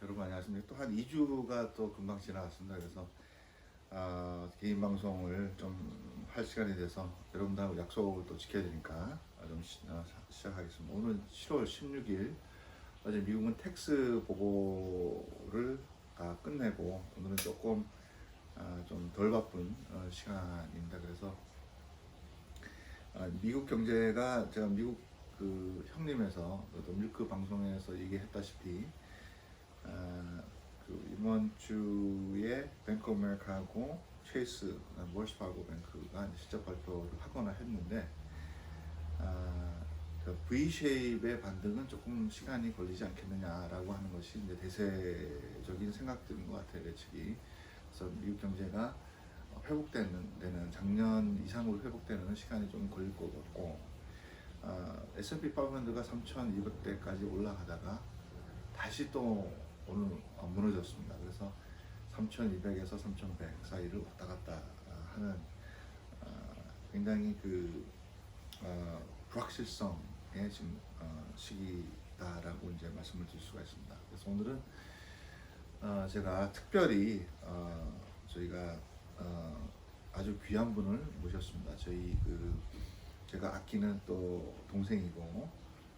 여러분 안녕하십니까. 또 한 2주가 또 금방 지나갔습니다. 그래서 개인 방송을 좀 할 시간이 돼서 여러분들하고 약속을 또 지켜야 되니까 시작하겠습니다. 오늘 7월 16일 어제 미국은 텍스 보고를 끝내고 오늘은 조금 좀 덜 바쁜 시간입니다. 그래서 미국 경제가 제가 미국 그 형님에서 또 밀크 방송에서 얘기했다시피 이번 주에 뱅크 오브 아메리카하고 체이스, 월스파고 뱅크가 실적 발표를 하거나 했는데 그 V-쉐입의 반등은 조금 시간이 걸리지 않겠느냐라고 하는 것이 이제 대세적인 생각들인 것 같아요, 예측이. 그래서 미국 경제가 회복되는 작년 이상으로 회복되는 시간이 좀 걸릴 것 같고 S&P 500가 3,200대까지 올라가다가 다시 또 오늘 무너졌습니다. 그래서 3,200에서 3,100 사이를 왔다 갔다 하는 굉장히 불확실성의 지금 시기다라고 이제 말씀을 드릴 수가 있습니다. 그래서 오늘은 제가 특별히 저희가 아주 귀한 분을 모셨습니다. 제가 아끼는 또 동생이고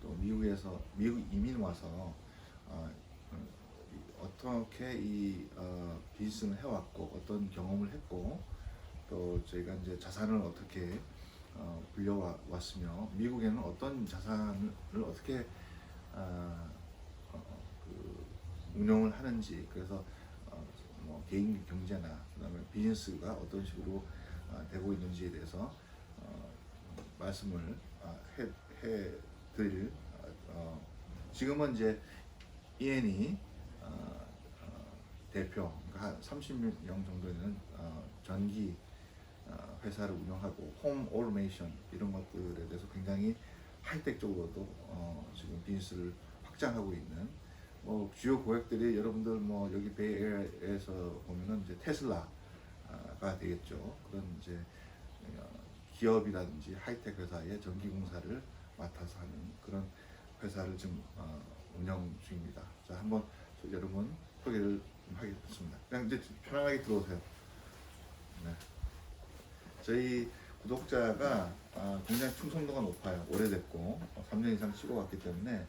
또 미국 이민 와서 어떻게 이 비즈니스를 해왔고 어떤 경험을 했고 또 저희가 이제 자산을 어떻게 불려왔으며 미국에는 어떤 자산을 어떻게 운영을 하는지, 그래서 뭐 개인 경제나 그다음에 비즈니스가 어떤 식으로 되고 있는지에 대해서 말씀을 해 드릴 지금은 이제 이엔이 대표, 그러니까 한 30명 정도 되는 전기 회사를 운영하고 홈 오토메이션 이런 것들에 대해서 굉장히 하이텍 쪽으로도 지금 비즈니스를 확장하고 있는 주요 고객들이 여러분들 여기 베이에리어에서 보면은 이제 테슬라가 되겠죠. 그런 이제 기업이라든지 하이텍 회사의 전기 공사를 맡아서 하는 그런 회사를 지금 운영 중입니다. 자, 한번 여러분 소개를 좀 하겠습니다. 그냥 이제 편안하게 들어오세요. 네. 저희 구독자가 굉장히 충성도가 높아요. 오래됐고 3년 이상 치고 왔기 때문에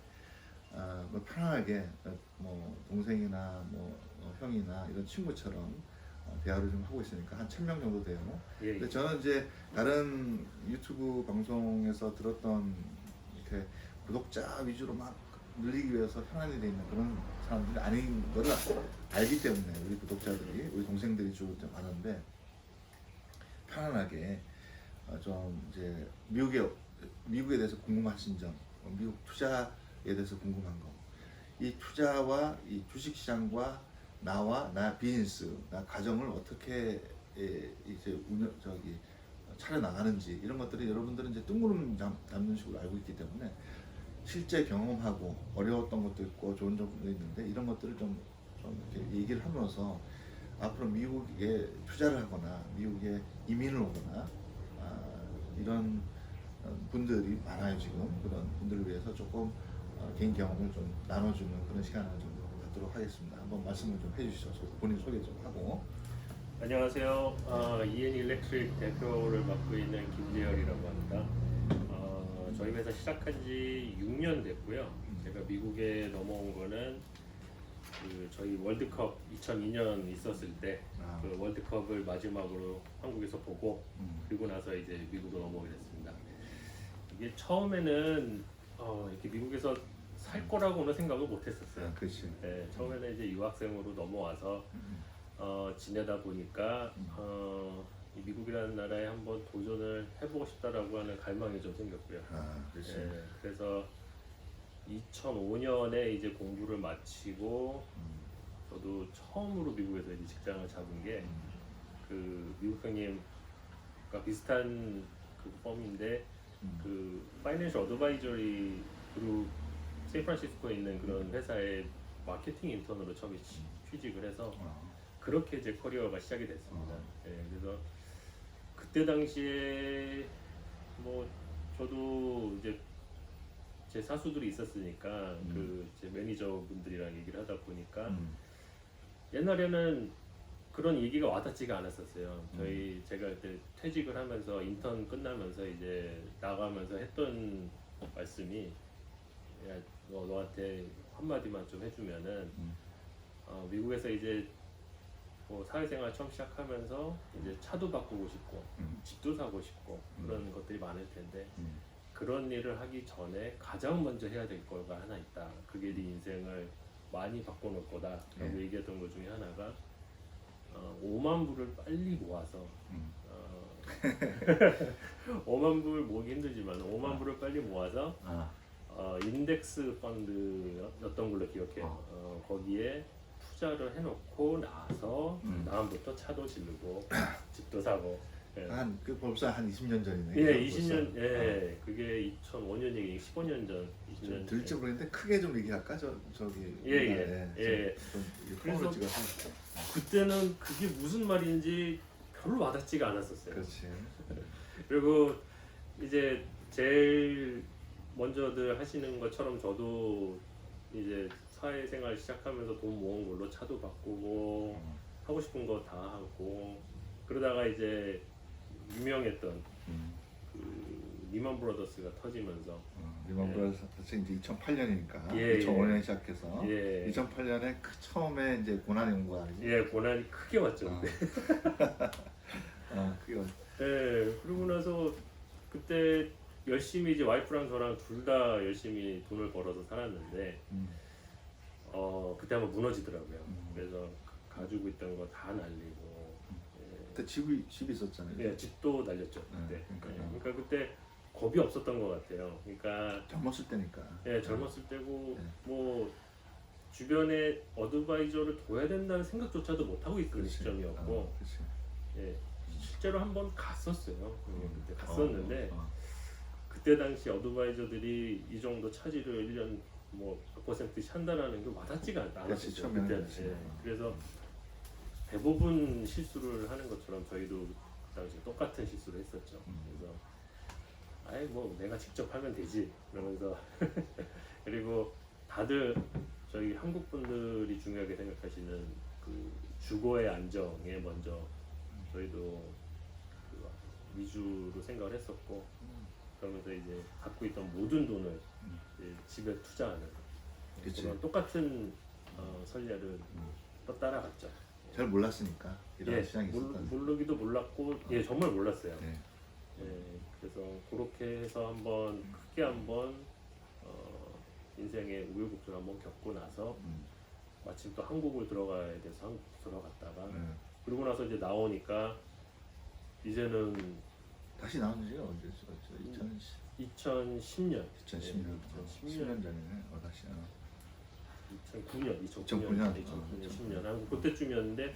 편안하게 동생이나 형이나 이런 친구처럼 대화를 좀 하고 있으니까 한 1000명 정도 돼요. 예. 근데 저는 이제 다른 유튜브 방송에서 들었던 이렇게 구독자 위주로 막 늘리기 위해서 편안히 돼 있는 그런 사람들이 아닌 거를 알기 때문에 우리 구독자들이, 우리 동생들이 주로 많은데 편안하게 좀 이제 미국에 대해서 궁금하신 점, 미국 투자에 대해서 궁금한 거, 이 투자와 이 주식시장과 나 비즈니스, 나 가정을 어떻게 이제 차려 나가는지 이런 것들이 여러분들은 이제 뜬구름 잡는 식으로 알고 있기 때문에 실제 경험하고 어려웠던 것도 있고 좋은 점도 있는데 이런 것들을 좀 이렇게 얘기를 하면서 앞으로 미국에 투자를 하거나 미국에 이민을 오거나 이런 분들이 많아요. 지금 그런 분들을 위해서 조금 개인 경험을 좀 나눠주는 그런 시간을 좀 갖도록 하겠습니다. 한번 말씀을 좀 해주시죠. 본인 소개 좀 하고. 안녕하세요. 이엔 일렉트릭 대표를 맡고 있는 김재열이라고 합니다. 저희 회사 시작한 지 6년 됐고요. 제가 미국에 넘어온 거는 저희 월드컵 2002년 있었을 때 그 월드컵을 마지막으로 한국에서 보고 그리고 나서 이제 미국으로 넘어오게 됐습니다. 이게 처음에는 이렇게 미국에서 살 거라고는 생각을 못 했었어요. 그렇지. 네, 처음에는 이제 유학생으로 넘어와서 지내다 보니까 이 미국이라는 나라에 한번 도전을 해보고 싶다라고 하는 갈망이 좀 생겼고요. 그렇지. 네, 그래서 2005년에 이제 공부를 마치고 저도 처음으로 미국에서 이제 직장을 잡은 게 미국 형님과 비슷한 그 펌인데 파이낸셜 어드바이저리 그룹 샌프란시스코에 있는 그런 회사에 마케팅 인턴으로 처음에 취직을 해서 그렇게 제 커리어가 시작이 됐습니다. 네, 그래서 그때 당시에 저도 이제 제 사수들이 있었으니까 그 제 매니저분들이랑 얘기를 하다 보니까 옛날에는 그런 얘기가 와닿지가 않았었어요. 제가 그때 퇴직을 하면서 인턴 끝나면서 이제 나가면서 했던 말씀이 야, 너한테 한마디만 좀 해주면은 미국에서 이제 뭐 사회생활 처음 시작하면서 이제 차도 바꾸고 싶고 집도 사고 싶고 그런 것들이 많을 텐데 그런 일을 하기 전에 가장 먼저 해야 될 거가 하나 있다. 그게 네 인생을 많이 바꿔놓을 거다라고 얘기했던 것 중에 하나가 5만 불을 빨리 모아서 5만 불 모으기 힘들지만 5만 불을 빨리 모아서 인덱스 펀드였던 걸로 기억해요. 거기에 투자를 해놓고 나서 다음부터 차도 지르고 집도 사고. 예. 그 벌써 한 20년 전이네. 예, 20년. 예, 그게 2005년 얘기, 15년 전, 20년. 들지 모르겠는데 크게 좀 얘기할까? 저기. 예. 그래서 그래서 그때는 그게 무슨 말인지 별로 와닿지가 않았었어요. 그렇지. 그리고 이제 제일 먼저들 하시는 것처럼 저도 이제 사회생활 시작하면서 돈 모은 걸로 차도 바꾸고 하고 싶은 거 다 하고 그러다가 이제 유명했던 그 리먼 브라더스가 터지면서 리먼 브라더스 이제 2008년이니까 예, 2005년 시작해서 예. 2008년에 처음에 이제 고난이 온 거 아니지? 예, 고난이 크게 왔죠. 그때. 그게 예, 그러고 나서 그때 열심히 이제 와이프랑 저랑 둘 다 열심히 돈을 벌어서 살았는데 그때 한번 무너지더라고요. 그래서 가지고 있던 거 다 날리고 그때 집이 있었잖아요. 예, 집도 날렸죠. 그때. 그러니까. 그러니까 그때 겁이 없었던 것 같아요. 그러니까 젊었을 때니까. 예, 젊었을 때고 뭐 주변에 어드바이저를 둬야 된다는 생각조차도 못 하고 있던 시점이었고 예, 실제로 한번 갔었어요. 그때 갔었는데 그때 당시 어드바이저들이 이 정도 차지를 1년 뭐 100%씩 한다라는 게 와닿지가 않았어요. 그때는. 예, 그래서 대부분 실수를 하는 것처럼 저희도 그 당시 똑같은 실수를 했었죠. 그래서 아예 뭐 내가 직접 하면 되지 그러면서 그리고 다들 저희 한국 분들이 중요하게 생각하시는 그 주거의 안정에 먼저 저희도 그 위주로 생각을 했었고 그러면서 이제 갖고 있던 모든 돈을 이제 집에 투자하는 그런 똑같은 선례를 또 따라갔죠. 잘 몰랐으니까 이런 시장이 있었던. 모르기도 몰랐고 예 정말 몰랐어요. 네. 예, 그래서 그렇게 해서 한번 크게 한번 인생의 우여곡절 한번 겪고 나서 마침 또 한국을 들어가야 돼서 한국 들어갔다가 그러고 나서 이제 나오니까 이제는 다시 나온 지가 언제죠? 2010년 10년 전이네. 다시. 2009년 10년 한국 그때쯤이었는데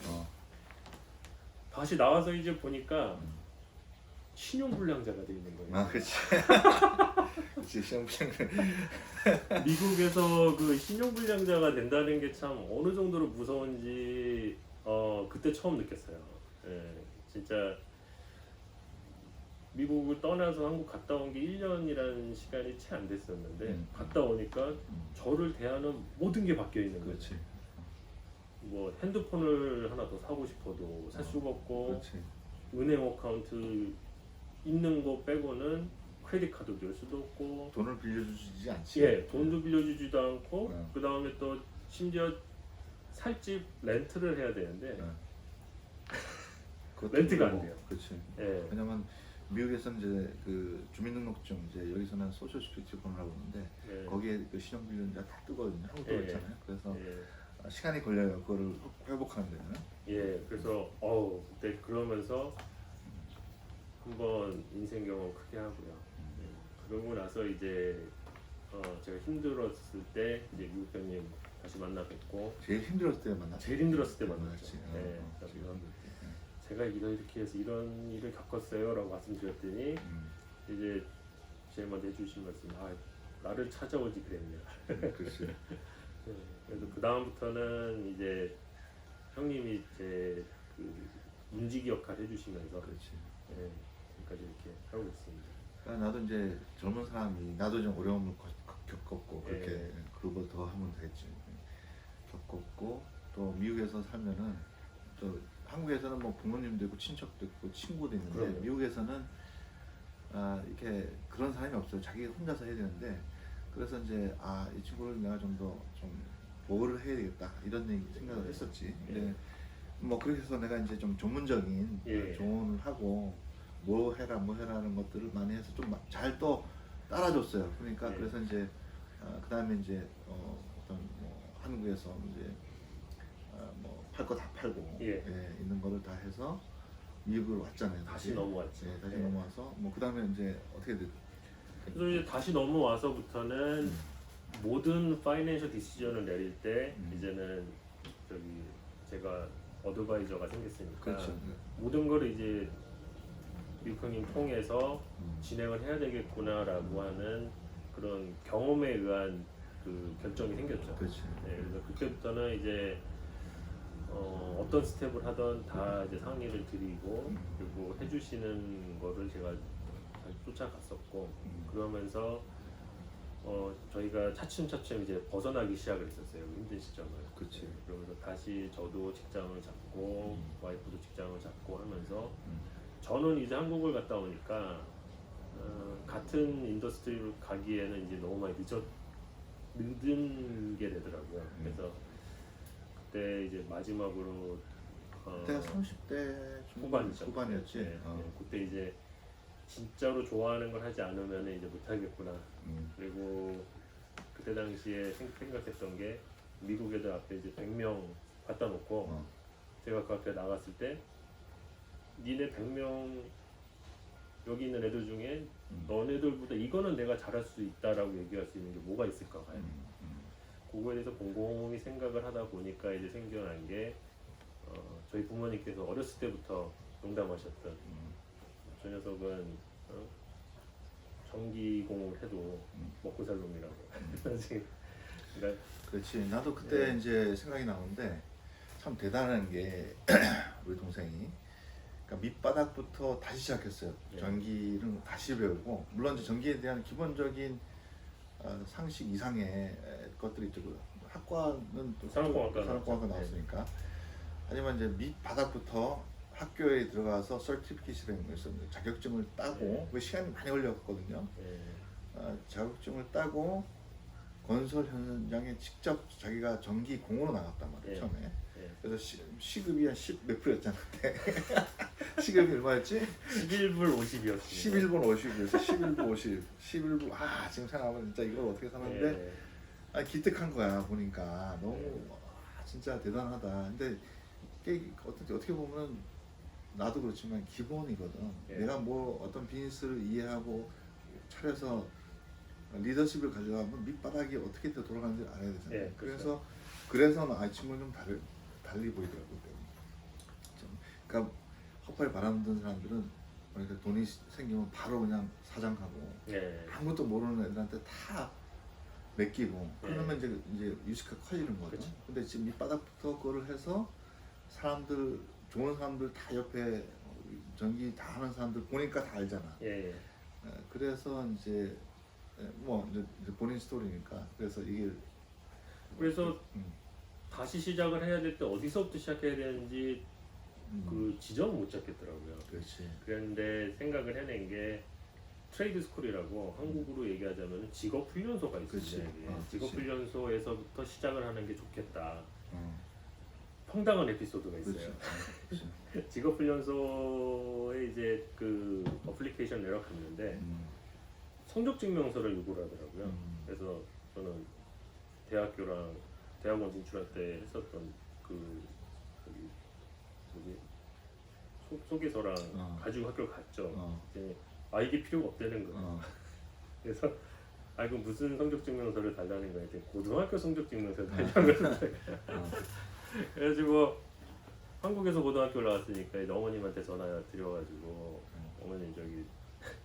다시 나와서 이제 보니까 신용불량자가 돼 있는 거예요. 그렇지. 그렇지. 신용불량. 미국에서 그 신용불량자가 된다는 게 참 어느 정도로 무서운지 그때 처음 느꼈어요. 예, 진짜 미국을 떠나서 한국 갔다 온 게 1년이라는 시간이 채 안 됐었는데 갔다 오니까 저를 대하는 모든 게 바뀌어 있는 거예요. 그렇지. 뭐 핸드폰을 하나 더 사고 싶어도 살 수가 없고 그렇지. 은행 어카운트 있는 거 빼고는 크레딧 카드도 열 수도 없고 돈을 빌려주지 않지. 예, 돈도 빌려주지도 않고 그 다음에 또 심지어 살 집 렌트를 해야 되는데 렌트가 안 돼요. 그렇지. 예. 왜냐면 미국에서는 이제 그 주민등록증 이제 여기서는 소셜 시큐리티 번호라고 하는데 예. 거기에 그 신용불량자 다 뜨거든요. 한국도 예. 그렇잖아요. 그래서 예. 시간이 걸려요. 그거를 회복하는 데는. 예, 그래서 그때 그러면서 한번 인생 경험 크게 하고요. 그러고 나서 이제 제가 힘들었을 때 이제 미국 형님 다시 만나 뵙고 제일 힘들었을 때 만났죠. 제일 힘들었을 때 만났죠. 네. 네, 그래서 제가 이렇게 해서 이런 일을 겪었어요라고 말씀드렸더니 이제 제일 먼저 해주신 말씀, 나를 찾아오지 그랬냐. 그렇지. 네, 그래서 그 다음부터는 이제 형님이 제 그 문지기 역할 해주시면서 그렇지. 지금까지 이렇게 하고 있습니다. 그러니까 나도 이제 젊은 사람이 나도 좀 어려움을 겪었고 예. 그렇게 그러고 더 하면 되지. 겪었고 또 미국에서 살면은 또 한국에서는 뭐 부모님도 있고 친척도 있고 친구도 있는데 그럼요. 미국에서는 이렇게 그런 사람이 없어요. 자기 혼자서 해야 되는데 그래서 이제 이 친구를 내가 좀 더 좀 보호를 해야 되겠다 이런 생각을 했었지. 근데 뭐 그렇게 해서 내가 이제 좀 전문적인 예. 조언을 하고 뭐 해라 하는 것들을 많이 해서 좀 잘 또 따라줬어요. 그러니까 예. 그래서 이제 그 다음에 이제 어떤 뭐 한국에서 이제 뭐 팔 거 다 팔고 예. 있는 거를 다 해서 미국을 왔잖아요. 다시 넘어왔죠. 네, 다시 예. 넘어와서 뭐 그 다음에 이제 어떻게 됐? 그래서 이제 다시 넘어와서부터는 모든 파이낸셜 디시전을 내릴 때 이제는 저기 제가 어드바이저가 생겼으니까 그렇죠. 모든 걸 이제 미국 형님 통해서 진행을 해야 되겠구나라고 하는 그런 경험에 의한 그 결정이 생겼죠. 그렇죠. 네, 그래서 그때부터는 이제 어떤 스텝을 하던 다 이제 상의를 드리고 그리고 해주시는 거를 제가 잘 쫓아갔었고 그러면서 저희가 차츰차츰 이제 벗어나기 시작을 했었어요. 힘든 시점을. 그치. 그러면서 다시 저도 직장을 잡고 와이프도 직장을 잡고 하면서 저는 이제 한국을 갔다 오니까 같은 인더스트리로 가기에는 이제 너무 많이 늦은 게 되더라고요. 그래서 그때 이제 마지막으로 그때가 30대 후반이죠. 후반이었지. 네, 네. 그때 이제 진짜로 좋아하는 걸 하지 않으면 이제 못하겠구나. 그리고 그때 당시에 생각했던 게 미국 애들 앞에 이제 100명 갖다 놓고 제가 그 앞에 나갔을 때 니네 100명 여기 있는 애들 중에 너네들보다 이거는 내가 잘할 수 있다라고 얘기할 수 있는 게 뭐가 있을까 봐요. 그거에 대해서 곰곰이 생각을 하다 보니까 이제 생겨난 게 저희 부모님께서 어렸을 때부터 농담하셨던 저 녀석은 전기공을 해도 먹고 살 놈이라고. 그러니까 그렇지. 나도 그때 이제 생각이 나는데 참 대단한 게 우리 동생이 그러니까 밑바닥부터 다시 시작했어요. 전기를 다시 배우고 물론 이제 전기에 대한 기본적인 상식 이상의 것들이 있죠. 그 학과는 또 산업공학과 나왔으니까. 하지만 이제 밑바닥부터 학교에 들어가서 서티피케이션을 해서 자격증을 따고 그 시간이 많이 걸렸거든요. 자격증을 따고 건설 현장에 직접 자기가 전기 공으로 나갔단 말이에요. 처음에. 그래서 시급이 한 10 몇 프로였잖아. 시급이 얼마였지? 11불 50이었어요. 11불 50이었어. 11불 50. 11불 지금 생각하면 진짜 이걸 어떻게 사는데 기특한 거야 보니까 너무 진짜 대단하다. 근데 이게 어떻게 보면 나도 그렇지만 기본이거든. 내가 뭐 어떤 비즈니스를 이해하고 차려서 리더십을 가져가면 밑바닥이 어떻게 돌아가는지 알아야 되잖아요. 그래서 이 친구는 좀 달리 보이더라고요. 그러니까 헛발에 바람 든 사람들은 그러니까 돈이 생기면 바로 그냥 사장하고 아무것도 모르는 애들한테 다 맡기고 그러면 이제 유식화 커지는 거죠. 근데 지금 밑바닥부터 그거를 해서 사람들 좋은 사람들 다 옆에 전기 다 하는 사람들 보니까 다 알잖아. 그래서 이제 뭐 이제 본인 스토리니까 그래서 이게 다시 시작을 해야 될 때 어디서부터 시작해야 되는지 그 지점을 못 잡겠더라고요. 그렇지. 그런데 생각을 해낸 게 트레이드 스쿨이라고 한국으로 얘기하자면 직업 훈련소가 있어요. 직업 훈련소에서부터 시작을 하는 게 좋겠다. 황당한 에피소드가 있어요. 직업 훈련소에 이제 그 어플리케이션 내려갔는데 성적 증명서를 요구를 하더라고요. 그래서 저는 대학교랑 대학원 진출할 때 했었던 그 소개서랑 가지고 학교를 갔죠. 이게 필요가 없다는 거예요. 그래서 그 무슨 성적 증명서를 달라는 거예요. 고등학교 성적 증명서를 달라는 거예요. 그래가지고 한국에서 고등학교를 나왔으니까 이제 어머님한테 전화 드려가지고 어머님 저기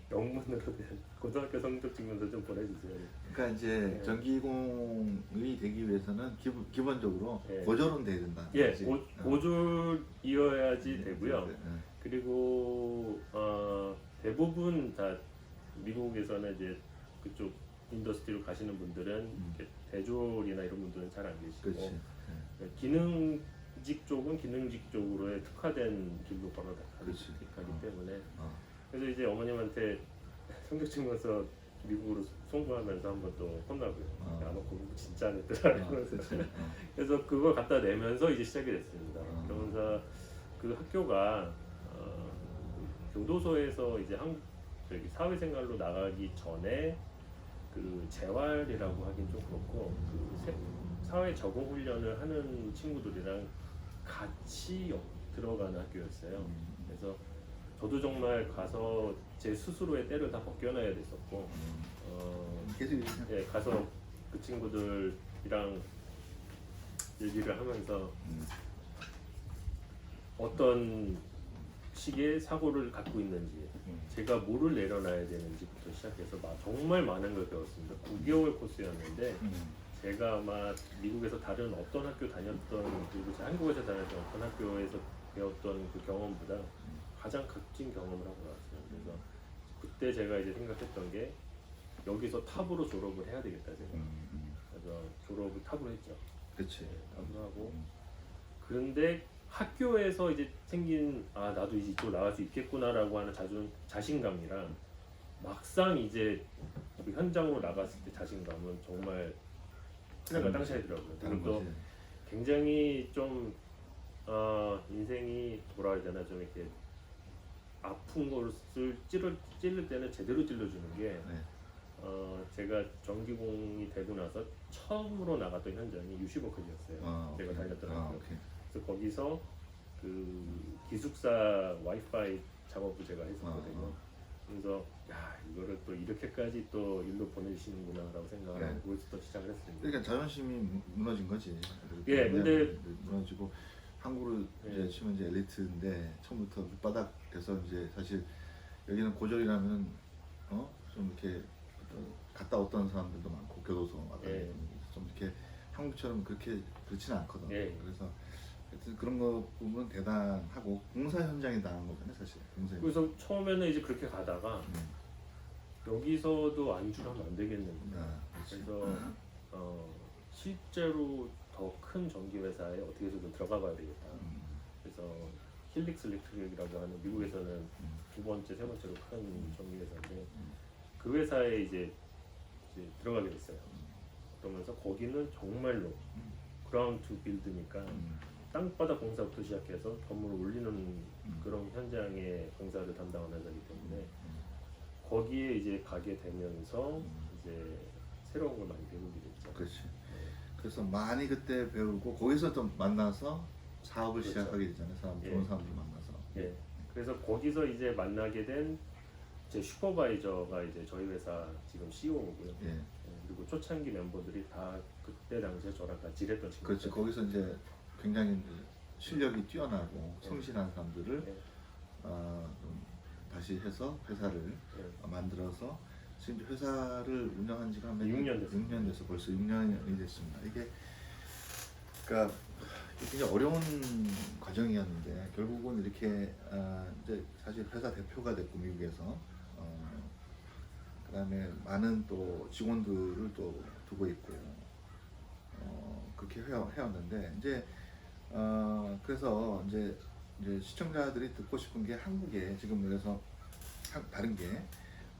영문으로 된 고등학교 성적 증명서 좀 보내주세요. 그러니까 이제 전기공이 되기 위해서는 기본적으로 고졸은 돼야 된다. 고졸이어야지 되고요. 그리고 대부분 다 미국에서는 이제 그쪽 인더스트리로 가시는 분들은 이렇게 대졸이나 이런 분들은 잘 안 계시고 그렇지. 기능직 쪽은 기능직 쪽으로에 특화된 길로 바로 가기 그렇지. 때문에 어. 그래서 이제 어머님한테 성적 증명서 미국으로 송부하면서 한번 또 혼나고요. 야, 너 공부 진짜 안 했더라 이러면서. 그래서 그걸 갖다 내면서 이제 시작이 됐습니다. 그러면서 그 학교가 교도소에서 이제 저기 사회생활로 나가기 전에 그 재활이라고 하긴 좀 그렇고 그 사회 적응 훈련을 하는 친구들이랑 같이 들어가는 학교였어요. 그래서 저도 정말 가서 제 스스로의 때를 다 벗겨놔야 됐었고 계속 예, 가서 그 친구들이랑 얘기를 하면서 어떤 식의 사고를 갖고 있는지 제가 뭐를 내려놔야 되는지부터 시작해서 정말 많은 걸 배웠습니다. 9개월 코스였는데 제가 아마 미국에서 다른 어떤 학교 다녔던 그리고 한국에서 다녔던 어떤 학교에서 배웠던 그 경험보다 가장 값진 경험을 하고 나왔어요. 그래서 그때 제가 이제 생각했던 게 여기서 탑으로 졸업을 해야 되겠다 생각. 그래서 졸업을 탑으로 했죠. 그렇지. 네, 탑으로 하고 그런데 학교에서 이제 생긴 나도 이제 이쪽 나갈 수 있겠구나라고 하는 자신감이랑 막상 이제 그 현장으로 나갔을 때 자신감은 정말 하나가 땅 차이더라고요. 다른 그리고 또 거지. 굉장히 좀 인생이 뭐라 해야 되나 좀 이렇게 아픈 것을 찌를 때는 제대로 찔러주는 게 네. 제가 전기공이 되고 나서 처음으로 나갔던 현장이 유시버클이었어요. 제가 다녔던 학교. 오케이. 그래서 거기서 그 기숙사 와이파이 작업을 제가 했었거든요. 그래서 야 이거를 또 이렇게까지 또 일로 보내주시는구나라고 생각을 네. 하고 거기서부터 시작을 했습니다. 그러니까 자존심이 무너진 거지. 예, 근데 무너지고 한국으로 이제 예. 치면 이제 엘리트인데 처음부터 밑바닥에서 이제 사실 여기는 고졸이라면 좀 이렇게 갔다 왔던 사람들도 많고 교도소 왔다 예. 좀 이렇게 한국처럼 그렇지는 않거든. 예. 그래서 하여튼 그런 거 보면 대단하고 공사 현장에 당한 거잖아요, 사실. 공사 현장. 그래서 처음에는 이제 그렇게 가다가 여기서도 안주하면 안 되겠는데 그렇지. 그래서 실제로 더 큰 전기 회사에 어떻게 해서든 들어가 봐야 되겠다. 그래서 힐릭스 일렉트릭이라고 하는 미국에서는 두 번째, 세 번째로 큰 전기 회사인데 그 회사에 이제 들어가게 됐어요. 그러면서 거기는 정말로 그라운드 투 빌드니까 땅바닥 공사부터 시작해서 건물을 올리는 그런 현장의 공사를 담당하는 회사이기 때문에 거기에 이제 가게 되면서 이제 새로운 걸 많이 배우게 됐죠. 그렇지. 그래서 많이 그때 배우고 거기서 좀 만나서 사업을 그렇죠. 시작하게 되잖아요. 좋은 예. 사람들 만나서. 예. 그래서 거기서 이제 만나게 된 제 슈퍼바이저가 이제 저희 회사 지금 CEO고요. 예. 그리고 초창기 멤버들이 다 그때 당시에 저랑 같이 일했던 친구들. 그렇지. 거기서 이제 굉장히 이제 실력이 뛰어나고 성실한 사람들을 예. 좀 다시 해서 회사를 예. 만들어서 지금 회사를 운영한 지가 한 6년 됐습니다. 6년 됐어. 벌써 6년이 됐습니다. 이게 그러니까 굉장히 어려운 과정이었는데 결국은 이렇게 이제 사실 회사 대표가 됐고 미국에서 그다음에 많은 또 직원들을 또 두고 있고 그렇게 해왔는데 이제 그래서 이제 시청자들이 듣고 싶은 게 한국에 지금 그래서 다른 게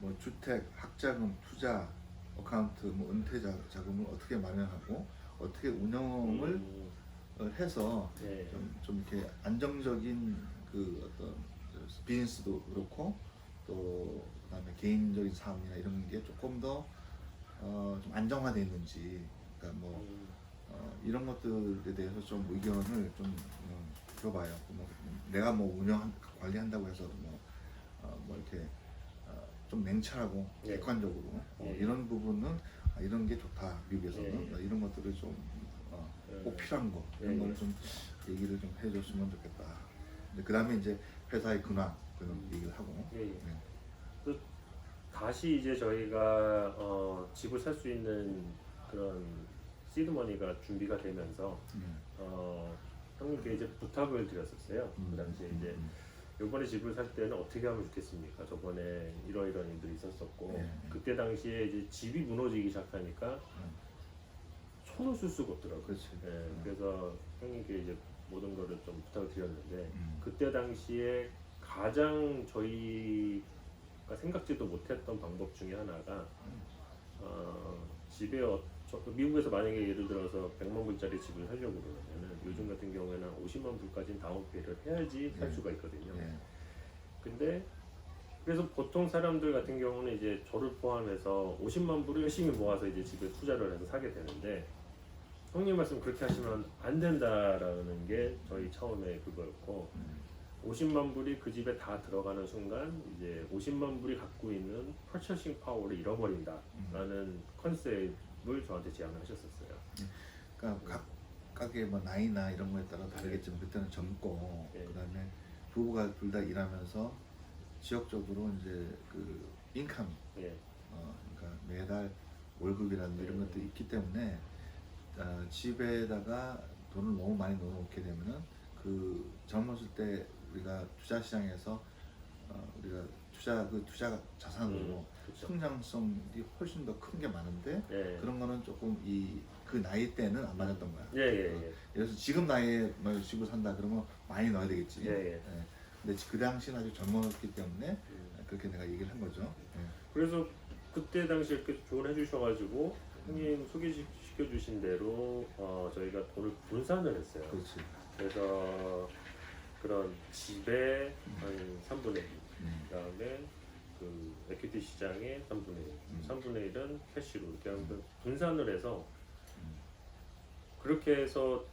뭐 주택, 학자금, 투자, 어카운트, 뭐 은퇴 자금을 어떻게 마련하고 어떻게 운영을 해서 예. 좀 이렇게 안정적인 그 어떤 비즈니스도 그렇고 또 그다음에 개인적인 사업이나 이런 게 조금 더 좀 안정화되어 있는지 그러니까 뭐 이런 것들에 대해서 좀 의견을 좀 들어봐요. 뭐 내가 뭐 관리한다고 해서 뭐 이렇게 좀 냉철하고 예. 객관적으로 예. 이런 부분은 이런 게 좋다 미국에서는 예. 이런 것들을 좀 꼭 필요한 거 이런 예. 걸 좀 얘기를 좀 해줬으면 좋겠다. 그 다음에 이제 회사의 근황 그런 얘기를 하고. 예. 예. 네. 그 다시 이제 저희가 집을 살 수 있는 그런 시드머니가 준비가 되면서 형님께 이제 부탁을 드렸었어요. 그 당시에 이제 이번에 집을 살 때는 어떻게 하면 좋겠습니까? 저번에 이러이러한 일들이 있었었고 네. 그때 당시에 이제 집이 무너지기 시작하니까 손을 쓸 수가 없더라고요. 그렇지. 그래서 형님께 이제 모든 거를 좀 부탁을 드렸는데 음. 그때 당시에 가장 저희가 생각지도 못했던 방법 중에 하나가 집에 미국에서 만약에 예를 들어서 100만 불짜리 집을 살려고 그러면은 요즘 같은 경우에는 50만 불까지는 다운페이를 해야지 살 네. 수가 있거든요. 예. 근데 그래서 보통 사람들 같은 경우는 이제 저를 포함해서 50만 불을 열심히 모아서 이제 집에 투자를 해서 사게 되는데 형님 말씀 그렇게 하시면 안 된다라는 게 저희 처음에 그거였고 50만 불이 그 집에 다 들어가는 순간 이제 50만 불이 갖고 있는 퍼처싱 파워를 잃어버린다라는 컨셉을 저한테 제안을 하셨었어요. 그러니까 각각의 뭐 나이나 이런 거에 따라 다르겠지만 그때는 젊고 네. 그다음에 부부가 둘 다 일하면서 지역적으로 이제 그 인컴 예, 그러니까 매달 월급이라든지 이런 것들이 있기 때문에 집에다가 돈을 너무 많이 넣어놓게 되면은 그 젊었을 때 우리가 투자 시장에서 우리가 투자 자산으로 그렇죠. 성장성이 훨씬 더 큰 게 많은데 예, 그런 거는 조금 그 나이 때는 안 맞았던 거야. 예, 예, 그래서 지금 나이에 뭐 집을 산다 그러면 많이 넣어야 되겠지. 예, 예. 근데 그 당시는 아주 젊었기 때문에 그렇게 내가 얘기를 한 거죠. 그래서 그때 당시에 이렇게 조언해 주셔가지고 형님 소개시켜 주신 대로 저희가 돈을 분산을 했어요. 그렇지. 그래서 그런 집의 한 3분의 1, 그다음에 그 에퀴티 시장의 3분의 1, 3분의 1은 캐시로 이렇게 하면 분산을 해서 그렇게 해서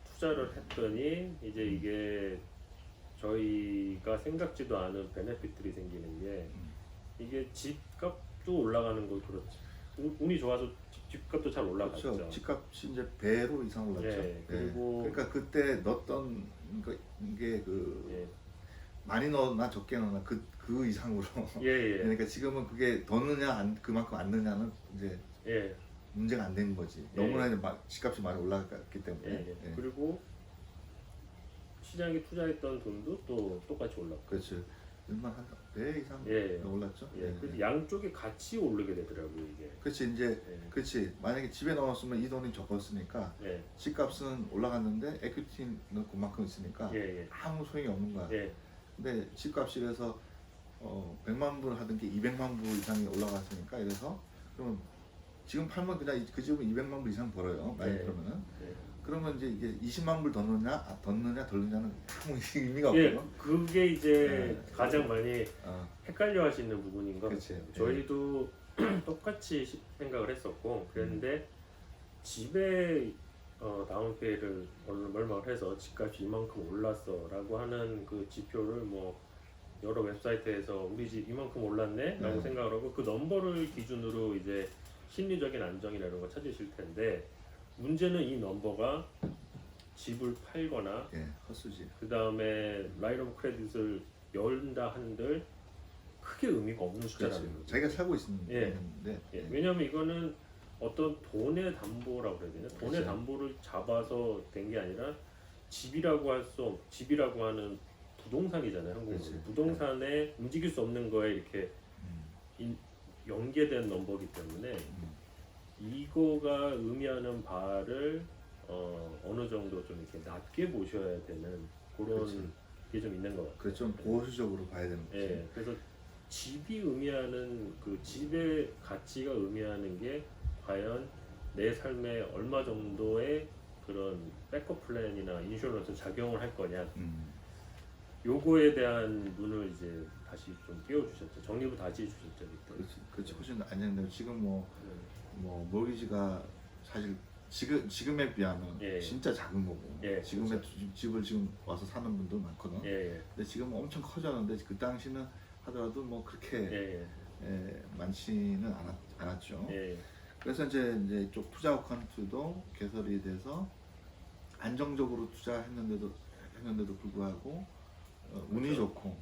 투자를 했더니 이제 이게 저희가 생각지도 않은 베네핏들이 생기는 게 이게 집값도 올라가는 거 그렇지. 운이 좋아서 집값도 잘 올라갔죠. 그렇죠. 집값이 이제 배로 이상 올랐죠. 예, 그리고 그러니까 그때 넣었던 게 예, 많이 넣었나 적게 넣었나 그 이상으로. 예, 예, 그러니까 지금은 그게 넣느냐 그만큼 안 넣느냐는 이제 예, 문제가 안 되는 거지. 예. 너무나 이제 집값이 많이 올라갔기 때문에. 예, 예. 그리고 시장에 투자했던 돈도 또 똑같이 올랐고. 그렇죠. 얼마 한 배 이상 예, 올랐죠. 예, 그 양쪽이 같이 오르게 되더라고요 이게. 그렇지 이제 예, 그렇지 만약에 집에 넣었으면 이 돈이 적었으니까 예, 집값은 올라갔는데 에퀴티는 그만큼 있으니까 예, 예, 아무 소용이 없는 거야. 예, 근데 집값이 그래서 100만 불 하던 게 200만 불 이상이 올라갔으니까 이래서 그러면 지금 팔면 그냥 그 집은 200만 불 이상 벌어요. 만약 예. 그러면은 예. 그러면 이제 이게 20만 불 더 넣느냐 덜 넣느냐는 아무 의미가 예, 없거든. 그게 이제 네. 가장 많이 어, 헷갈려 하시는 부분인 것 그치. 같아요. 저희도 똑같이 생각을 했었고 그랬는데 집에 다운페이를 얼마를 해서 집값이 이만큼 올랐어 라고 하는 그 지표를 뭐 여러 웹사이트에서 우리 집 이만큼 올랐네 라고 네. 생각을 하고 그 넘버를 기준으로 이제 심리적인 안정이나 이런 거 찾으실 텐데 문제는 이 넘버가 집을 팔거나 예, 헛수지. 그 다음에 라인 오브 크레딧을 열다 한들 크게 의미가 없는 숫자라는 그렇지. 거죠. 자기가 살고 있는데. 예. 예, 왜냐하면 이거는 어떤 돈의 담보라고 해야 되나? 돈의 그렇죠. 담보를 잡아서 된 게 아니라 집이라고 집이라고 하는 부동산이잖아요. 한국은 그렇지. 부동산에 움직일 수 없는 거에 이렇게 연계된 넘버기 때문에 이거가 의미하는 바를 어느 정도 좀 이렇게 낮게 보셔야 되는 그런 그렇지. 게 좀 있는 것 같아요. 그래 좀 보수적으로 봐야 되는 거지. 예, 그래서 집이 의미하는 그 집의 가치가 의미하는 게 과연 내 삶에 얼마 정도의 그런 백업 플랜이나 인슈런스 작용을 할 거냐. 요거에 대한 눈을 이제 다시 좀 띄워주셨죠. 정립을 다시 해주셨죠. 그때. 그렇지 훨씬 안정되고 지금 뭐 모기지가 사실 지금에 비하면 예. 진짜 작은 거고 예, 지금의 그렇죠. 집을 지금 와서 사는 분도 많거든. 예, 근데 지금 엄청 커졌는데 그 당시는 하더라도 뭐 그렇게 예, 많지는 않았죠. 예, 그래서 이제 쪽 투자 어카운트도 개설이 돼서 안정적으로 투자했는데도 불구하고 운이 그렇죠. 좋고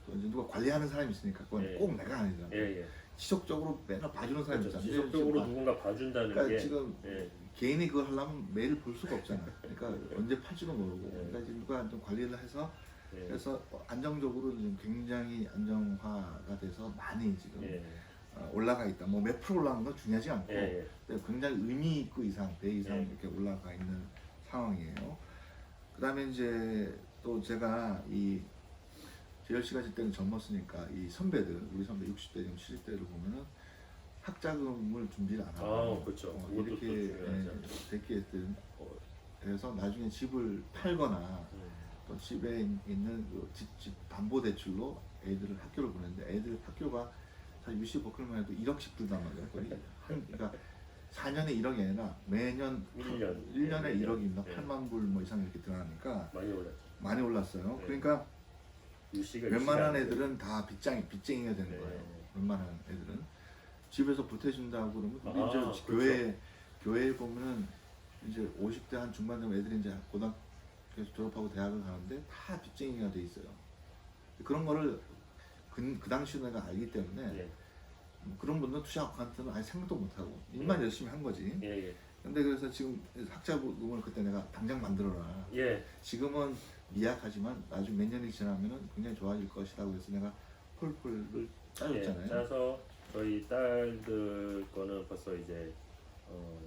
또 이제 누가 관리하는 사람이 있으니까 그건 예. 꼭 내가 아니잖아. 예. 지속적으로 맨날 봐주는 사람이 그렇죠. 있잖아. 지속적으로 누군가 봐준다는 그러니까 게 지금 예, 개인이 그걸 하려면 매일 볼 수가 없잖아. 그러니까 언제 팔지도 모르고. 예. 그러니까 이제 누가 좀 관리를 해서 예. 그래서 안정적으로 지금 굉장히 안정화가 돼서 많이 지금 예. 올라가 있다. 뭐 몇 프로 올라가는 건 중요하지 않고 예. 굉장히 의미 있고 이상, 배 이상 예. 이렇게 올라가 있는 상황이에요. 그다음에 이제 또 제가 이 재열 씨가 그때는 젊었으니까 이 선배들, 우리 선배 60대, 70대를 보면은 학자금을 준비를 안 하고 그렇죠. 그것도 이렇게 또 중요하죠. 됐든 그래서 나중에 집을 팔거나 음. 또 집에 있는 그 집 담보 대출로 애들을 학교를 보냈는데 애들 학교가 사실 UC 버클만 해도 1억씩 들단 말이에요. 거의 그러니까 4년에 1억이 아니라 매년 1년에 네, 1억입니다. 네. 8만 불 뭐 이상 이렇게 들어가니까 많이 올랐죠. 많이 올랐어요. 네. 그러니까 유씨가 웬만한 유씨가 애들은 다 빚쟁이가 되는 네. 거예요. 웬만한 애들은 집에서 보태준다고 그러면 우리 아, 이제 그렇죠. 교회에 보면은 이제 50대 한 중반 되면 애들이 이제 고등학교 졸업하고 대학을 가는데 다 빚쟁이가 돼 있어요. 그런 거를 그 당시 내가 알기 때문에 예. 그런 분들은 투자 어카운트는 아예 생각도 못 하고 일만 열심히 한 거지. 예. 근데 그래서 지금 학자금을 그때 내가 당장 만들어라. 예. 지금은 미약하지만 나중 몇 년이 지나면은 굉장히 좋아질 것이라고 해서 내가 폴폴을 짜줬잖아요. 예. 짜서 저희 딸들 거는 벌써 이제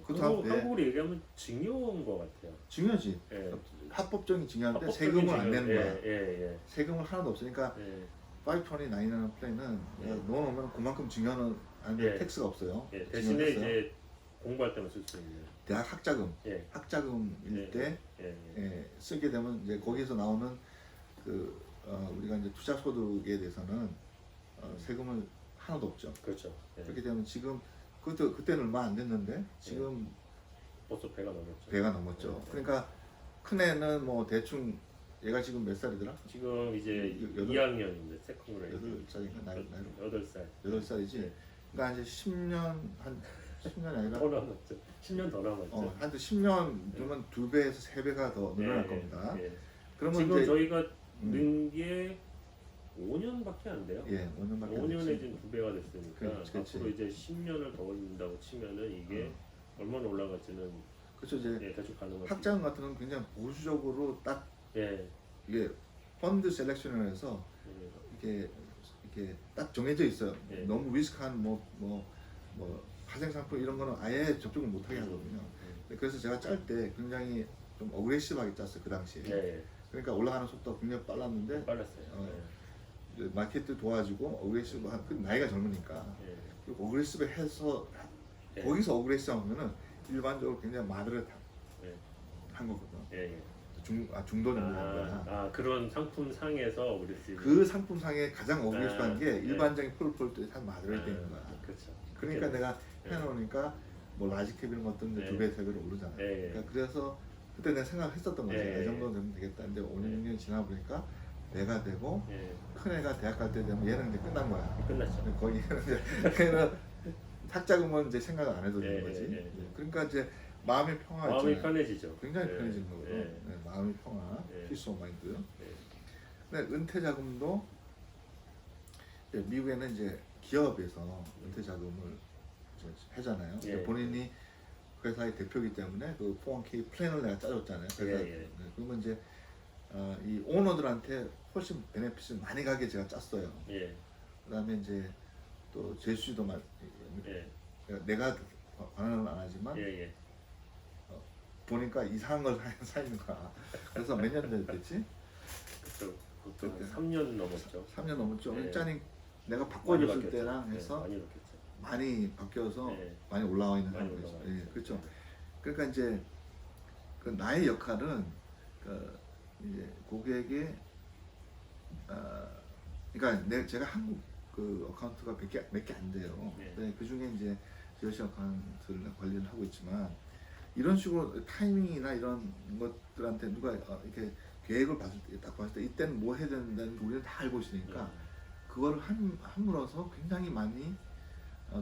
그것도 한국으로 얘기하면 증여인 것 같아요. 중요하지. 예. 합법적인 중요한데 합법적인 세금을 안 증여. 내는 거야. 예. 세금을 하나도 없으니까 예. 529라는 플랜은 예. 넣어놓으면 그만큼 증여는 안 예. 텍스가 없어요. 예. 대신에 증여했어요. 이제 공부할 때만 쓸 수 있는. 대학 학자금, 예. 학자금일 예. 때 예. 쓰게 되면 이제 거기서 나오는 그 우리가 이제 투자 소득에 대해서는 세금을 하나도 없죠. 그렇죠. 예. 그렇게 되면 지금 그때는 얼마 안 됐는데 지금 벌써 배가 넘었죠. 배가 넘었죠. 예. 그러니까 큰 애는 뭐 대충 얘가 지금 몇 살이더라? 지금 이제 여덟- 2학년인데 세컨 그레이드. 8살인가 나이로 8살. 8살이지. 예. 그러니까 이제 10년 한 10년이 아니라 더 남았죠. 10년 더 남았죠. 한 10년 되면 2배에서 3배가 더 늘어날 예, 겁니다. 예. 그러면 지금 이제 저희가 는 게 5년밖에 안 돼요. 5년밖에 안 5년에 됐지. 지금 2배가 됐으니까 그렇지. 앞으로 이제 10년을 더 올린다고 치면은 이게 얼마나 올라갈지는 그렇죠. 이제 대충 가능하죠. 학자금 같은 경우는 굉장히 보수적으로 딱 예. 이게 펀드 셀렉션을 해서 이렇게 딱 정해져 있어요. 예. 너무 리스크한 뭐 파생 상품 이런 거는 아예 접근을 못하게 하거든요. 그래서 제가 짤 때 굉장히 좀 어그레시브하게 짰어요. 그 당시에. 예. 그러니까 올라가는 속도가 굉장히 빨랐는데 빨랐어요. 이제 마켓도 도와주고 어그레시브한 그 나이가 젊으니까 예. 그리고 어그레시브 해서 예. 거기서 어그레시브 하면은 일반적으로 굉장히 마드렛 예. 한 거거든. 예. 중도 정도 한 거야. 그런 상품 상에서 우리 그 상품상에 가장 어그레시브한 게 예. 일반적인 폴폴도 다 마드렛 되는 거야. 그렇죠. 그러니까 내가 예. 해놓으니까 뭐 라지캡 이런 것들은 예. 2배, 3배로 오르잖아. 예. 그러니까 그래서 그때 내가 생각했었던 거지. 예. 이 정도 되면 되겠다. 근데 5년, 6년이 지나 보니까 내가 되고 예. 큰 애가 대학 갈 때 되면 얘는 이제 끝난 거야. 끝났죠. 거기 걔는 학자금은 이제 생각을 안 해도 되는 예. 거지. 예. 그러니까 이제 마음의 평화 마음이 있잖아요. 편해지죠. 굉장히 예. 편해지는 거거든. 예. 네, 마음의 평화, 예. 피스 오브 마인드. 예. 근데 은퇴 자금도 이제 미국에는 이제 기업에서 은퇴 자금을 이제 하잖아요. 예. 근데 본인이 회사의 대표이기 때문에 그 401k 플랜을 내가 짜줬잖아요. 그래서 예. 그러면 이제 이 오너들한테 훨씬 베네핏을 많이 가게 제가 짰어요. 예. 그다음에 이제 또 제수도 예. 내가 관할은 안 하지만 예. 보니까 이상한 걸 사 있는 거야. 그래서 몇 년 됐지? 그쵸. 보통 그때. 3년 넘었죠. 3년 넘었죠. 예. 일단은 내가 많이 바꿔줬을 바뀌었죠. 때랑 예, 해서 많이 바뀌었죠. 많이 바뀌어서 예. 많이 올라와 있는 많이 상황이죠. 올라와 예, 있죠. 그렇죠. 그러니까 이제 그 나의 역할은 이제 고객의 그러니까 제가 한국 그 어카운트가 몇 개 안 돼요. 네. 네, 그 중에 이제 지어시 어카운트를 관리를 하고 있지만 이런 식으로 타이밍이나 이런 것들한테 누가 이렇게 계획을 딱 봤을 때 이때는 뭐 해야 된다는 걸 우리는 다 알고 있으니까 그거를 함으로써 굉장히 많이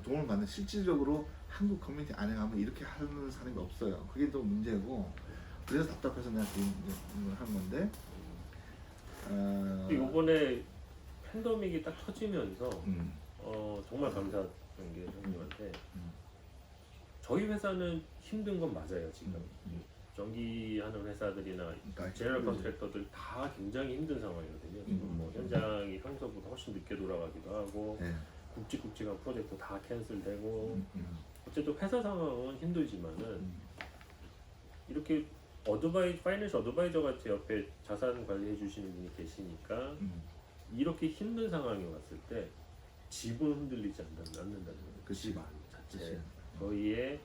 도움을 받는 실질적으로 한국 커뮤니티 안에 가면 이렇게 하는 사람이 없어요. 그게 또 문제고 그래서 답답해서 내가 이걸 한 건데 이번에 팬데믹이 딱 터지면서 음, 정말 감사한 게 형님한테 음. 저희 회사는 힘든 건 맞아요 지금 전기하는 회사들이나 다 제너럴 힘들지. 컨트랙터들 다 굉장히 힘든 상황이거든요. 지금 뭐 현장이 평소보다 훨씬 늦게 돌아가기도 하고 네. 굵직굵직한 프로젝트 다 캔슬되고 어쨌든 회사 상황은 힘들지만은 이렇게 파이낸셜 어드바이저가 제 옆에 자산 관리해 주시는 분이 계시니까 이렇게 힘든 상황이 왔을 때 집은 흔들리지 않는다는 거예요. 그치. 집 안 자체 그치. 저희의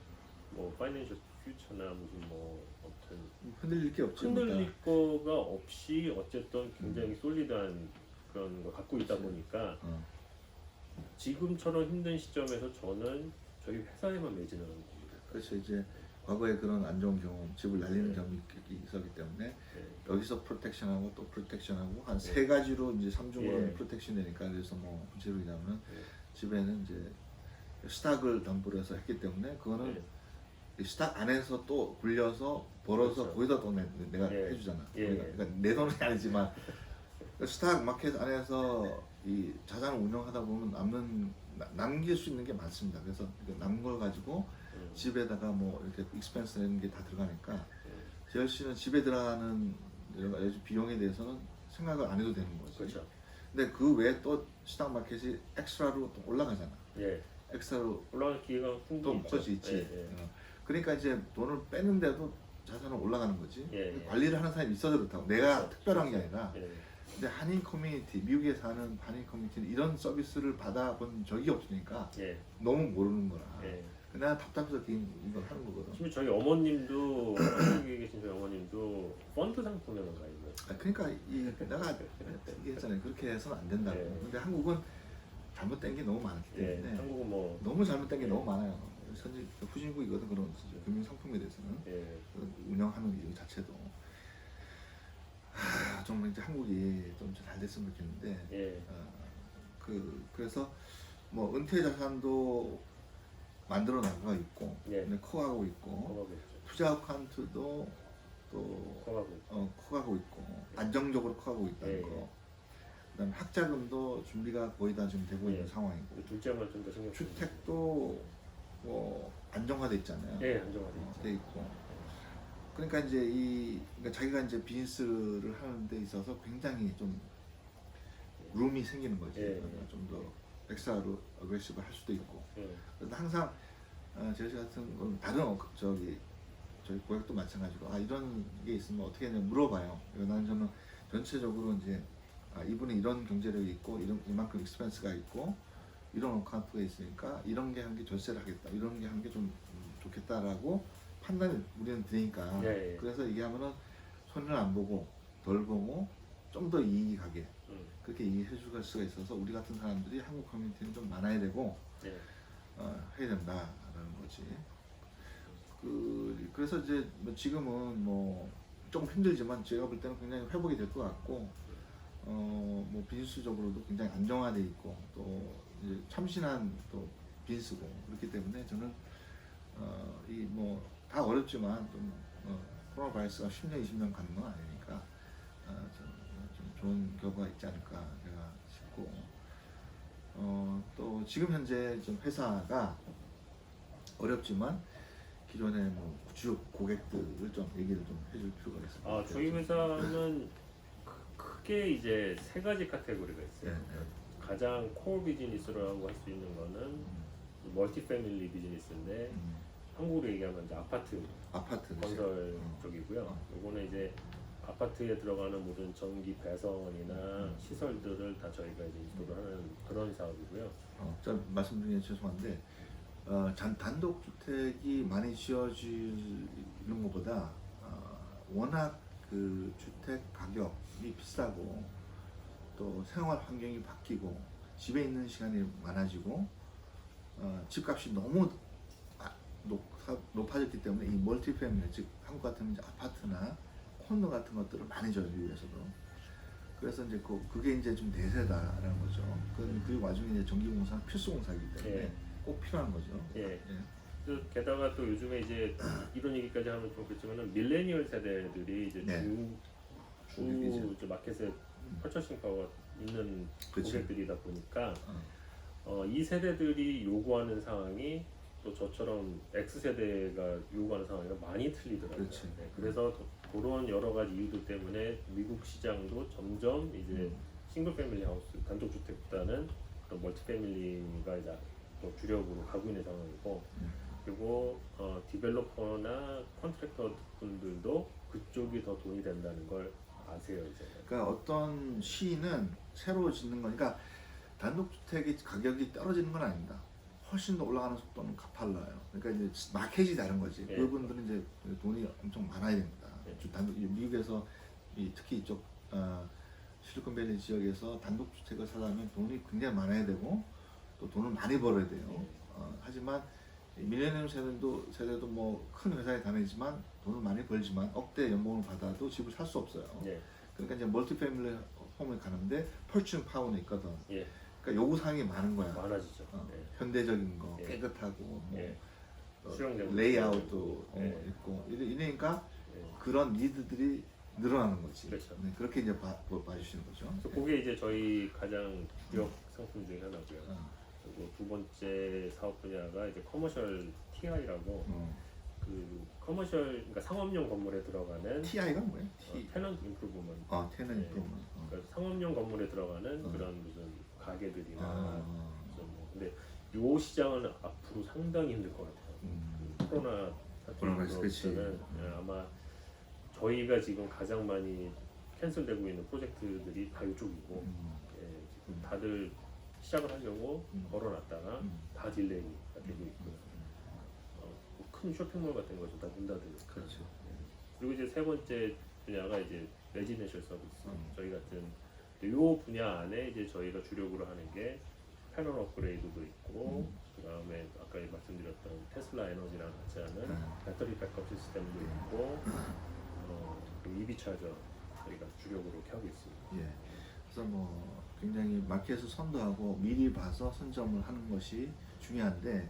뭐 파이낸셜 퓨처나 무슨 뭐 어떤 흔들릴 게 없지. 흔들릴 거가 없이 어쨌든 굉장히 솔리드한 그런 걸 갖고 있다 보니까 어. 지금처럼 힘든 시점에서 저는 저희 회사에만 매진하는 겁니다. 그렇죠. 이제 과거에 그런 안 좋은 경험, 집을 날리는 네. 경험이 있었기 때문에 네. 여기서 프로텍션하고 또 프로텍션하고 한 세 가지로 이제 삼중으로 예. 프로텍션 되니까 그래서 뭐 구체로 얘기하면 네. 집에는 이제 스탁을 담보로 해서 했기 때문에 그거는 네. 이 스탁 안에서 또 굴려서 벌어서 그렇죠. 거기다 또 내가 예. 해주잖아. 예. 그러니까 내 돈은 아니지만 스탁 마켓 안에서 이 자산을 운영하다 보면 남길 수 있는 게 많습니다. 그래서 남은 걸 가지고 집에다가 뭐 이렇게 익스펜스 내는 게 다 들어가니까 재열 씨는 집에 들어가는 여러 가지 비용에 대해서는 생각을 안 해도 되는 거지. 그렇죠. 근데 그 외에 또 시장 마켓이 엑스트라로 또 올라가잖아. 예. 엑스트라로 올라갈 기회가 또 충분히 커지 있지. 예, 예. 그러니까 이제 돈을 빼는데도 자산은 올라가는 거지. 예, 예. 관리를 하는 사람이 있어도 그렇다고. 내가 그렇죠. 특별한 게 아니라. 예. 근데 한인 커뮤니티, 미국에 사는 한인 커뮤니티는 이런 서비스를 받아본 적이 없으니까 예. 너무 모르는 거라. 예. 내가 답답해서 이걸 하는 거거든. 지금 저희 어머님도 한국에 계신 저희 어머님도 펀드 상품에만 가입을. 그러니까 내가 얘기했잖아요. 그렇게 해서는 안 된다고. 예. 근데 한국은 잘못된 게 너무 많기 예. 때문에 한국은 뭐 너무 잘못된 게 너무 많아요. 선진 후진국이거든 그런 금융 상품에 대해서는 예. 운영하는 이 자체도 좀 이제 한국이 좀 잘 됐으면 좋겠는데 예. 그래서 뭐 은퇴 자산도 만들어 나가고 있고 예. 커가고 있고 커가고 있죠. 투자 어카운트도 또 커가고 있죠. 커가고 있고 안정적으로 커가고 있다는 예, 거. 그다음에 학자금도 준비가 거의 다 지금 되고 예. 있는 상황이고 둘째만 좀 더 신경 쓰고. 주택도 뭐 안정화돼 있잖아요. 예, 안정화돼 있죠. 돼 있고. 그러니까 이제 그러니까 자기가 이제 비즈니스를 하는 데 있어서 굉장히 좀 룸이 생기는 거지. 예, 좀 더 엑스트라로 어그레시브 할 수도 있고. 예. 그런데 항상 제시 같은 건 다른 저희 고객도 마찬가지로 이런 게 있으면 어떻게 하냐 물어봐요. 저는 전체적으로 이제 이분이 이런 경제력이 있고 이만큼 익스펜스가 있고 이런 어카운트가 있으니까 이런 게 한 게 절세를 하겠다. 이런 게 한 게 좀 좋겠다라고 판단을 우리는 드리니까 예, 예. 그래서 얘기하면은 손해를 안 보고 덜 보고 좀 더 이익이 가게 그렇게 이해해 줄 수가 있어서 우리 같은 사람들이 한국 커뮤니티는 좀 많아야 되고 예. 해야 된다라는 거지. 그래서 이제 뭐 지금은 뭐 좀 힘들지만 제가 볼 때는 굉장히 회복이 될 것 같고 뭐 비즈니스적으로도 굉장히 안정화돼 있고 또 이제 참신한 또 비즈니스고 그렇기 때문에 저는 이 뭐 다 어렵지만 좀 코로나 바이러스가 10년 20년 가는 건 아니니까 좀 좋은 결과가 있지 않을까 제가 싶고 또 지금 현재 좀 회사가 어렵지만 기존의 뭐 주요 고객들을 좀 얘기를 좀 해줄 필요가 있습니다. 저희 회사는 크게 이제 세 가지 카테고리가 있어요. 네. 가장 코어 비즈니스라고 할 수 있는 거는 멀티 패밀리 비즈니스인데 한국으로 얘기하면 이제 아파트 건설 쪽이고요. 요거는 이제 아파트에 들어가는 모든 전기 배선이나 시설들을 다 저희가 이제 인스톨을 하는 그런 사업이고요. 저 말씀드리기 죄송한데 단독 주택이 많이 지어지는 것보다 워낙 그 주택 가격이 비싸고 또 생활 환경이 바뀌고 집에 있는 시간이 많아지고 집값이 너무 높아졌기 때문에 이 멀티 패밀리 즉 한국 같으면 이제 아파트나 콘도 같은 것들을 많이 져요 미국에서도. 그래서 이제 그게 이제 좀 대세다라는 거죠. 그 와중에 이제 전기공사는 필수공사이기 때문에 예. 꼭 필요한 거죠. 예. 게다가 또 요즘에 이제 이런 얘기까지 하면 좀 그렇지만은 밀레니얼 세대들이 이제 네. 주 마켓에 퍼처싱 파워가 있는 그치. 고객들이다 보니까 이 세대들이 요구하는 상황이 또 저처럼 X세대가 요구하는 상황이랑 많이 틀리더라고요. 그렇지. 네, 그래서 그런 여러 가지 이유들 때문에 미국 시장도 점점 이제 싱글 패밀리 하우스 단독 주택보다는 그런 멀티 패밀리가 이제 또 주력으로 가고 있는 상황이고 그리고 디벨로퍼나 컨트랙터 분들도 그쪽이 더 돈이 된다는 걸 아세요 이제. 그러니까 어떤 시는 새로 짓는 거니까 단독주택이 가격이 떨어지는 건 아닙니다. 훨씬 더 올라가는 속도는 가팔라요. 그러니까 이제 마켓이 다른 거지. 예. 그분들은 이제 돈이 엄청 많아야 됩니다. 예. 미국에서 특히 이쪽 실리콘밸리 지역에서 단독주택을 사려면 돈이 굉장히 많아야 되고 또 돈을 많이 벌어야 돼요. 하지만 밀레니엄 세대도 뭐 큰 회사에 다니지만 돈을 많이 벌지만 억대 연봉을 받아도 집을 살 수 없어요. 예. 그러니까 이제 멀티패밀리 홈을 가는데 펄칭 파워는 있거든. 예. 그러니까 요구사항이 많은 거야. 많아지죠. 예. 현대적인 거, 예. 깨끗하고 뭐 예. 수영장 레이아웃도 예. 있고 이러니까 예. 그런 니드들이 늘어나는 거지. 그렇죠. 네, 그렇게 이제 봐주시는 거죠. 그래서 그게 이제 저희 가장 주력 상품 중에 하나고요. 어, 그리고 두 번째 사업 분야가 이제 커머셜 TI라고 그 커머셜 그러니까 상업용 건물에 들어가는 TI가 뭐예요? 테넌트 임프루브먼트. 테넌트 예. 임프루먼트. 그러니까 상업용 건물에 들어가는 그런 무슨 가게들이나 무슨 뭐 근데 요 시장은 앞으로 상당히 힘들 것 같아요. 그 코로나 코로나, 사태로서는 아마 저희가 지금 가장 많이 캔슬되고 있는 프로젝트들이 다 이쪽이고 예, 지금 다들 시작을 하려고 걸어놨다가 다 딜레이가 되고 있고요. 뭐큰 쇼핑몰 같은 것도 다 문 닫으니까. 그렇죠. 그리고 이제 세 번째 분야가 이제 레지던셜 서비스. 저희 같은 요 분야 안에 이제 저희가 주력으로 하는 게 패널 업그레이드도 있고 그다음에 아까 말씀드렸던 테슬라 에너지랑 같이 하는 배터리 백업 시스템도 있고 그리고 EV 차저 저희가 주력으로 이렇게 하고 있습니다. 예. 그래서 뭐 굉장히 마켓을 선도하고 미리 봐서 선점을 하는 것이 중요한데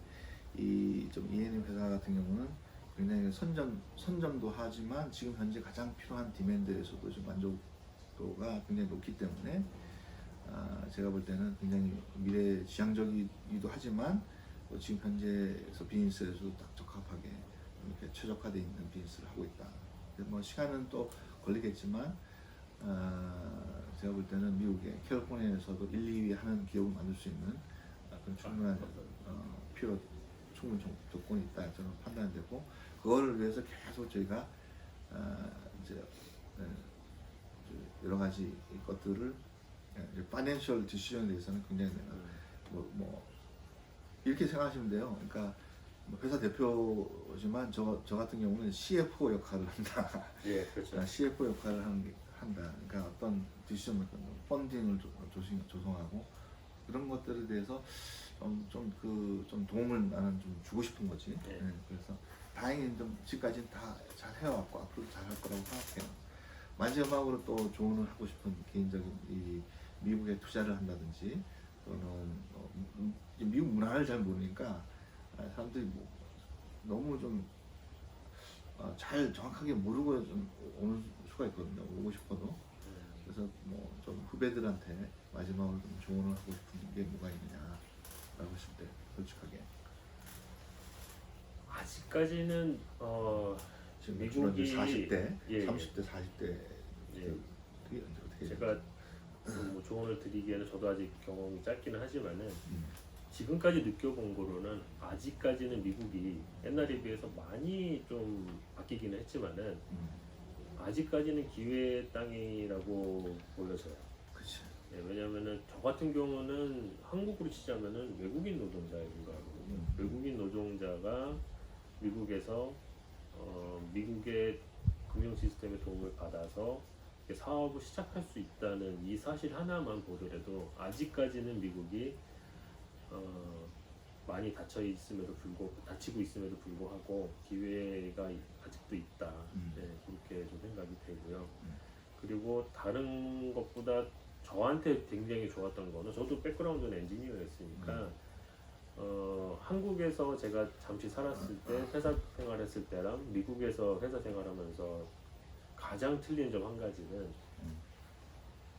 이 좀 E&M 회사 같은 경우는 굉장히 선점도 하지만 지금 현재 가장 필요한 디맨드에서도 좀 만족도가 굉장히 높기 때문에 제가 볼 때는 굉장히 미래 지향적이기도 하지만 또 지금 현재에서 비즈니스에서도 딱 적합하게 이렇게 최적화되어 있는 비즈니스를 하고 있다. 뭐 시간은 또 걸리겠지만 제가 볼 때는 미국의 캘리포니아에서도 1, 2위 하는 기업을 만들 수 있는 그런 충분한 충분 조건이 있다 저는 판단되고 그거를 위해서 계속 저희가 이제 여러 가지 것들을 파이낸셜 디시전에 대해서는 굉장히 뭐 이렇게 생각하시면 돼요. 그러니까 회사 대표지만 저 같은 경우는 CFO 역할을 한다. 예, 그렇죠. CFO 역할을 한다. 그러니까 어떤 디시전 메커, 펀딩을 조성하고 그런 것들에 대해서 좀 도움을 나는 좀 주고 싶은 거지. 네. 그래서 다행히 좀 지금까지는 다 잘 해왔고 앞으로 잘 할 거라고 생각해요. 마지막으로 또 조언을 하고 싶은 개인적인 이 미국에 투자를 한다든지 또는 미국 문화를 잘 모르니까 사람들이 뭐 너무 좀 잘 정확하게 모르고 좀 오는 수가 있거든요. 오고 싶어도. 그래서 뭐 좀 후배들한테 마지막으로 좀 조언을 하고 싶은 게 뭐가 있느냐라고 했을 때 솔직하게. 아직까지는 지금 미국이 40대, 예, 30대, 40대 예. 어떻게 제가 뭐 조언을 드리기에는 저도 아직 경험이 짧기는 하지만은 지금까지 느껴본 거로는 아직까지는 미국이 옛날에 비해서 많이 좀 바뀌기는 했지만은 아직까지는 기회의 땅이라고 보여져요. 그렇지. 네, 왜냐면은 저 같은 경우는 한국으로 치자면은 외국인 노동자인 거거든요. 외국인 노동자가 미국에서 미국의 금융 시스템의 도움을 받아서 사업을 시작할 수 있다는 이 사실 하나만 보더라도 아직까지는 미국이 많이 닫히고 있음에도 불구하고 기회가 아직도 있다. 네, 그렇게 좀 생각이 되고요. 그리고 다른 것보다 저한테 굉장히 좋았던 거는 저도 백그라운드는 엔지니어였으니까 한국에서 제가 잠시 살았을 때 회사 생활했을 때랑 미국에서 회사 생활하면서 가장 틀린 점 한 가지는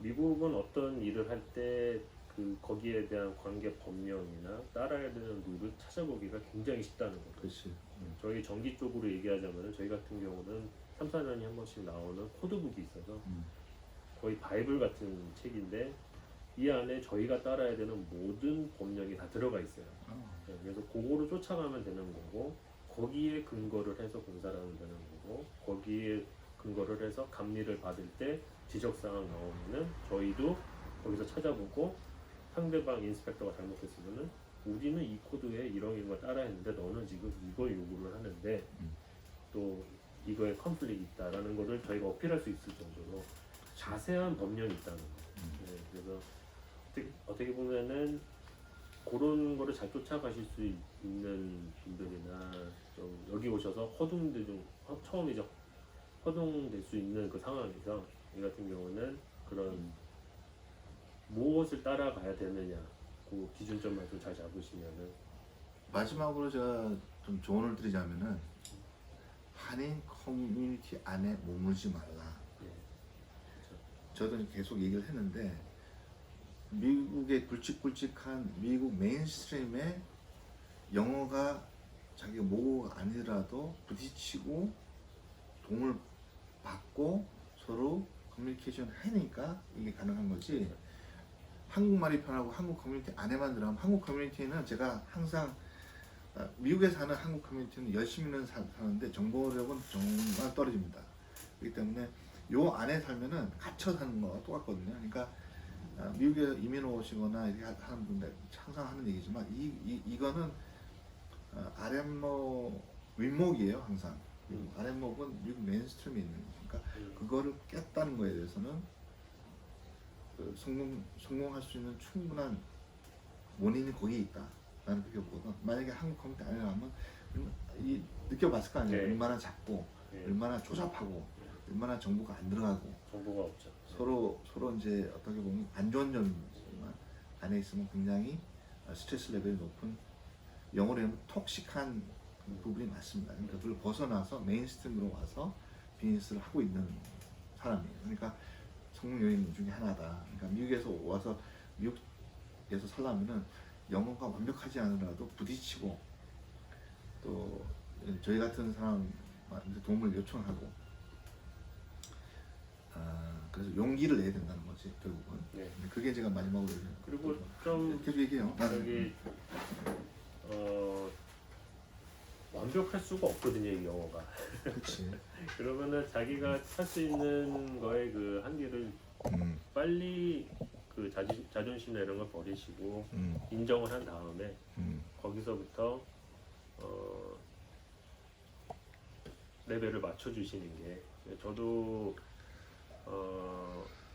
미국은 어떤 일을 할 때 그 거기에 대한 관계 법령이나 따라야 되는 룰을 찾아보기가 굉장히 쉽다는 거죠. 그렇지. 저희 전기 쪽으로 얘기하자면 저희 같은 경우는 3, 4년에 한 번씩 나오는 코드북이 있어서 거의 바이블 같은 책인데 이 안에 저희가 따라야 되는 모든 법령이 다 들어가 있어요. 네, 그래서 그거로 쫓아가면 되는 거고 거기에 근거를 해서 공사를 하면 되는 거고 거기에 근거를 해서 감리를 받을 때 지적사항 나오면은 저희도 거기서 찾아보고 상대방 인스펙터가 잘못했으면은 우리는 이 코드에 이런 걸 따라 했는데 너는 지금 이걸 요구를 하는데 또 이거에 컨플릭이 있다라는 것을 저희가 어필할 수 있을 정도로 자세한 법령이 있다는 거예요. 네, 그래서 어떻게 보면은 그런 거를 잘 쫓아가실 수 있는 분들이나 좀 여기 오셔서 허둥들 중 처음이죠. 허둥될 수 있는 그 상황에서 이 같은 경우는 그런 무엇을 따라가야 되느냐 그 기준점만 좀 잘 잡으시면은 마지막으로 제가 좀 조언을 드리자면은 한인 커뮤니티 안에 머물지 말라. 예, 저도 계속 얘기를 했는데 미국의 굵직굵직한 미국 메인스트림에 영어가 자기가 모국어가 아니더라도 부딪히고 도움을 받고 서로 커뮤니케이션 하니까 이게 가능한 거지. 한국말이 편하고 한국 커뮤니티 안에만 들어가면 한국 커뮤니티는 제가 항상 미국에 사는 한국 커뮤니티는 열심히는 사는데 정보력은 정말 떨어집니다. 그렇기 때문에 요 안에 살면은 갇혀 사는 거와 똑같거든요. 그러니까 미국에 이민 오시거나 이렇게 하는 분들 항상 하는 얘기지만 이거는 아랫목 윗목이에요 항상. 아랫목은 미국 메인스트림에 있는 거니까 그거를 깼다는 거에 대해서는 성공할 수 있는 충분한 원인이 거기에 있다. 나는 그렇게 보거든. 만약에 한국 커뮤니티 안에 가면 느껴봤을 거 아니에요. 네. 얼마나 작고 예, 얼마나 조잡하고 얼마나 정보가 안 들어가고 정보가 없죠. 서로 이제 어떻게 보면 안 좋은 점이지만 안에 있으면 굉장히 스트레스 레벨이 높은 영어로 하면 톡식한 부분이 많습니다. 그러니까 그걸 벗어나서 메인스트림으로 와서 비즈니스를 하고 있는 사람이에요. 그러니까 성공 요인 중에 하나다. 그러니까 미국에서 와서 미국에서 살려면은 영어가 완벽하지 않으라도 부딪히고 또 저희 같은 사람한테 도움을 요청하고 그래서 용기를 내야 된다는 거지 결국은. 네. 그게 제가 마지막으로 그리고 좀 계속 얘기해요. 여기 완벽할 수가 없거든요 이 영어가. 그렇지. 그러면은 자기가 할 수 있는 거에 그 한계를 빨리 그 자존심이나 이런 걸 버리시고 인정을 한 다음에 거기서부터 레벨을 맞춰주시는 게 저도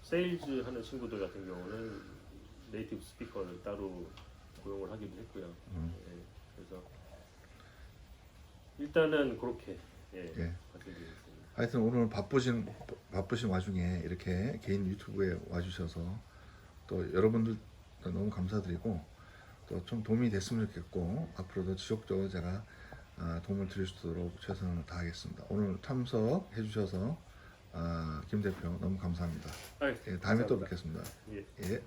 세일즈 하는 친구들 같은 경우는 네이티브 스피커를 따로 고용을 하기도 했고요. 예, 그래서 일단은 그렇게 예. 말씀드리겠습니다. 하여튼 오늘 바쁘신 와중에 이렇게 개인 유튜브에 와주셔서 또 여러분들 너무 감사드리고 또 좀 도움이 됐으면 좋겠고 앞으로도 지속적으로 제가 도움을 드릴 수 있도록 최선을 다하겠습니다. 오늘 참석해 주셔서 김 대표 너무 감사합니다. 아이, 예, 다음에 또 감사합니다. 뵙겠습니다. 예. 예.